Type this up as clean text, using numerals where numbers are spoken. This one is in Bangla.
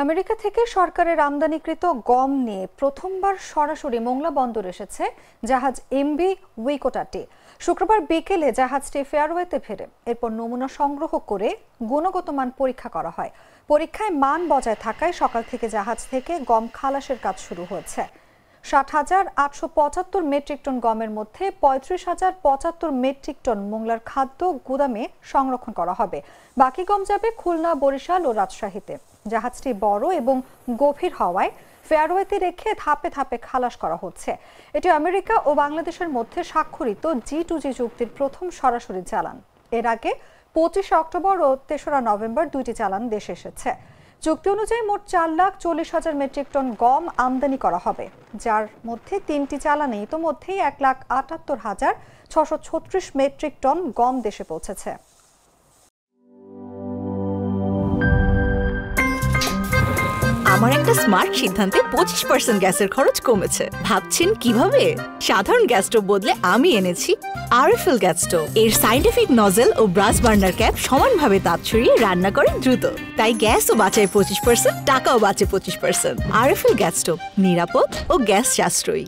আমেরিকা থেকে সরকারের আমদানিকৃত গম নিয়ে প্রথমবার সরাসরি মোংলা বন্দর এসেছে জাহাজ এমভি উইকোটাটি। শুক্রবার বিকেলে জাহাজটি ফেয়ারওয়েতে ফেরে এরপর নমুনা সংগ্রহ করে গুণগত মান পরীক্ষা করা হয়। পরীক্ষায় মান বজায় থাকায় সকাল থেকে জাহাজ থেকে গম খালাসের কাজ শুরু হয়েছে। 60,875 মেট্রিক টন গমের মধ্যে 35,075 মেট্রিক টন মোংলার খাদ্য গুদামে সংরক্ষণ করা হবে। বাকি গম যাবে খুলনা, বরিশাল ও রাজশাহীতে। জাহাজটি বড় এবং গভীর হওয়ায় ফেয়ারওয়েতে রেখে ধাপে ধাপে খালাস করা হচ্ছে। এটি আমেরিকা ও বাংলাদেশের মধ্যে স্বাক্ষরিত G2G চুক্তির প্রথম সরাসরি চালান। এর আগে 25 অক্টোবর ও 3রা নভেম্বর দুইটি চালান দেশে এসেছে। চুক্তি অনুযায়ী মোট 4,40,000 মেট্রিক টন গম আমদানি করা হবে, যার মধ্যে 3টি চালানে ইতোমধ্যেই 1,78,636 মেট্রিক টন গম দেশে পৌঁছেছে। আমার একটা স্মার্ট সিদ্ধান্তে 25% গ্যাসের খরচ কমেছে। ভাবছেন কিভাবে? সাধারণ গ্যাস স্টোভ বদলে আমি এনেছি আরএফএল গ্যাস স্টোভ। এর সাইন্টিফিক নজল ও ব্রাস বার্নার ক্যাপ সমানভাবে তাপ ছড়িয়ে রান্না করে দ্রুত, তাই গ্যাসও বাঁচায় 25%, টাকাও বাঁচে 25%। আরএফএল গ্যাস স্টোভ নিরাপদ ও গ্যাস সাশ্রয়ী।